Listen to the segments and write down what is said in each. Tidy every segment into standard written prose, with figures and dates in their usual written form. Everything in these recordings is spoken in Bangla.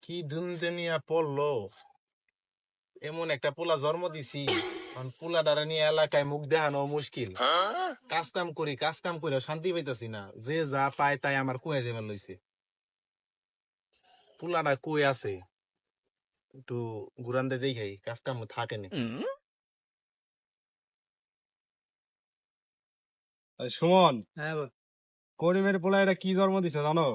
কি দুনদুনিয়া পড়লো, এমন একটা পোলা জন্ম দিছি। পোলা দ্বারা নিয়ে এলাকায় মুখ দেখানো মুশকিল। কাজ কাম করে শান্তি পাইতাছি না, যে যা পায় তাই আমার কুয়ে দেবার লইছে। পোলাটা কই আছে, একটু ঘুরান দিয়ে দেখাই, কাজ কাম থাকে না। সুমন, হ্যাঁ করিমের পোলা এটা কি জন্ম দিছে জানো?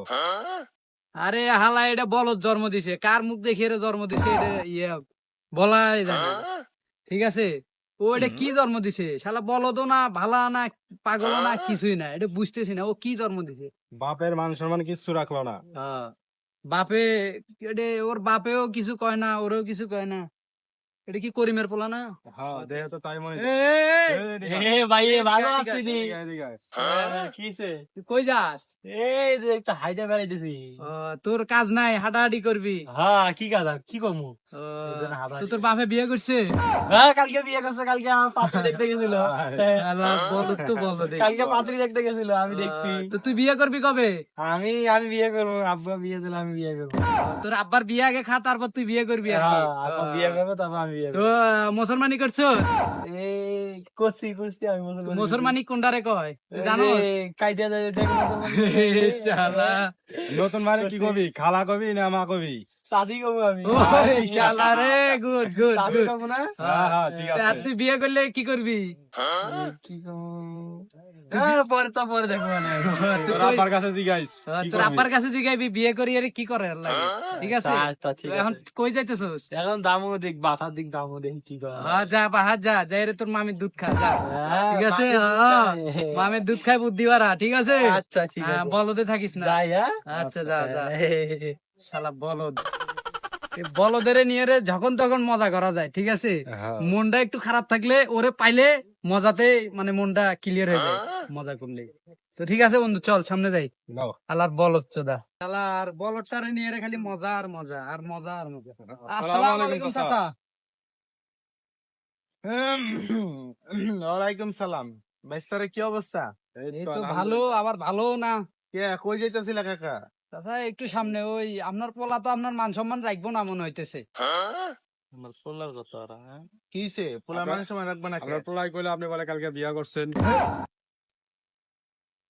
আরে হালা এটা বলদ জন্ম দিছে, কার মুখ দেখে এর জন্ম দিছে এটা বলাই যায় না। ঠিক আছে, ও এটা কি জন্ম দিছে? শালা বলদও না, ভালা না, পাগল না, কিছুই না, এটা বুঝতেছি না ও কি জন্ম দিছে। বাপের মান সম্মান কিচ্ছু রাখলো না। বাপে এটা, ওর বাপেও কিছু কয় না, ওরেও কিছু কয় না। এটা কি করিমের পোলা না? হ্যাঁ, দেহ তো তাই মনে ভাই ভালো তুই আছিস? তুই কই যাস? এই যে একটা হাইটা বেড়াইতেছি। তোর কাজ নাই, হাঁটাহাঁটি করবি? হ্যাঁ, কি কাজ আর কি করবো? তো তোর বাপে বিয়ে করছে? হ্যাঁ, কালকে বিয়ে করছে, কালকে আমার পাত্রী দেখতে গেছিল। বলদ তো বলদ। কালকে পাত্রী দেখতে গেছিল, আমি দেখছি। তো তুই বিয়ে করবি কবে? আমি আমি বিয়ে করবো, আব্বা বিয়ে দিলে আমি বিয়ে করবো। তোর আব্বার বিয়ে আগে খা, তারপর তুই বিয়ে করবি আর কি। হ্যাঁ, আব্বা বিয়ে করবো, তারপর আমি বিয়ে তো করবো। মুসলমানি করছো? এই করছি আমি মুসলমানি কোনটারে কয় তুই জানো? কাইটা যায় ওটাকে শালা নতুন মানে কি কবি, খালা কবি না মা কবি? চাষি করবো আমি। ওরে শালা রে, গুড গুড চাষি গুড। করবো না? হ্যাঁ, ঠিক আছে। তুই বিয়ে করলে কি করবি? কি করবো? হ্যাঁ, পরে দেখবো মানে। তোর আব্বার কাছে জিগাইস কি তোর করবি? আব্বার কাছে জিগাইবি বিয়ে করি আরে কি করে আর লাগে। ঠিক আছে, আচ্ছা, ঠিক এখন আছে। কই যাইতেছস? এখন দামও দেখ, বাতার দিক দামও দেখি কি করে। যা বাহার যা, যাই রে তোর মামির দুধ খা যা। হ্যাঁ, ঠিক আছে, মামির দুধ খায়। মামির দুধ খাই বুদ্ধি বাড়া। ঠিক আছে, আচ্ছা, ঠিক আছে। বলদে থাকিস না। যাই, হ্যাঁ? আচ্ছা যা যা। শালা বলদ, এই বলদের নিয়ে রে যখন তখন মজা করা যায়। ঠিক আছে, হ্যাঁ। মনটা একটু খারাপ থাকলে ওরে পাইলে মজাতে মানে মনটা ক্লিয়ার হয়ে যায় মজা করলে। তো ঠিক আছে বন্ধু, চল সামনে যাই। নাও। আলার বলদ চোদা, আলার বলদটারে নিয়ে রে খালি মজা আর মজা আর মজা আর মজা। আসসালামু আলাইকুম চাচা। ওয়ালাইকুম সালাম। বাইস্তারে কি অবস্থা? এই তো ভালো, আবার ভালো না। কে কই যাইতাছিলা কাকা? চাচা একটু সামনে, ওই আপনার পোলা তো আপনার মান সম্মান রাখবো না মনে হইতেছে। আমার পোলার কথা ওরা, হ্যাঁ? কি হইছে? পোলা মানুষ সময় রাখবে না কে? আপনার পোলাই কইলে আপনি বলে কালকে বিয়া করছেন।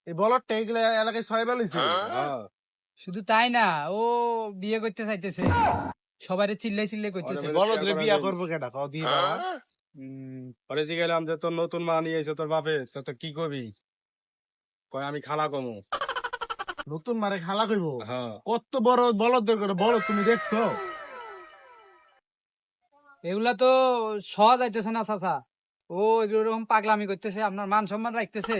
এই বলদটা এগুলা এলাকায় ছড়াইবা লইছে। হ্যাঁ। শুধু তাই না, ও বিয়ে করতে চাইতেছে, সবাই চিল্লাই চিল্লাই করতেছে। বলদরে বিয়া করবো কেডা? কও দি বাবা। পরে জিগাইলাম যে তোর নতুন মা নিয়ে এসে তোর বাপে, তো কি করবি? কয় আমি খালা কমু। নতুন মারে খালা কইবো? হ্যাঁ। কত বড় বলদ দরকার, বলদ তুমি দেখছো? এগুলা তো সহজ যাইতেছে না চাচা, ও এরকম পাগলামি করতেছে, আপনার মান সম্মান রাখতেছে,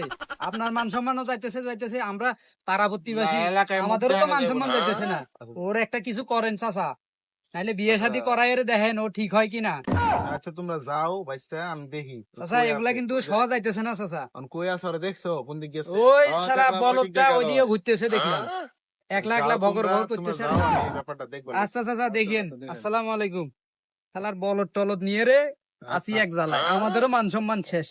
আপনার মান সম্মানও যাইতেছে, আমরা পাড়া প্রতিবাসী, না, এলাকায় মুখ আমাদেরও তো দেখানো মান যাবে সম্মান না। যাইতেছে না। ওর একটা কিছু করেন চাচা, নাইলে বিয়ে শাদী করাই এর দেখেন ও ঠিক হয় কিনা। আচ্ছা তোমরা যাও বাইস্তা, আমি দেখি। চাচা এগুলা কিন্তু সহজ যাইতেছে না চাচা। কই আছে ওরা দেখছো? কোন দিক গেছে? ওই হ্যাঁ, সারা দেখলাম, বলদটা ওই দিকে ওই দিকে ঘুরতেছে দেখলাম, একলা একলা যাও ভগর তোমরা, ভগর তোমরা করতেছে। যাও, আমি এই ব্যাপারটা দেখবো। আচ্ছা চাচা দেখেন, আসসালামু আলাইকুম। শালার বলদ টলদ নিয়ে রে আসি এক জ্বালায়, আমাদেরও মান সম্মান শেষ।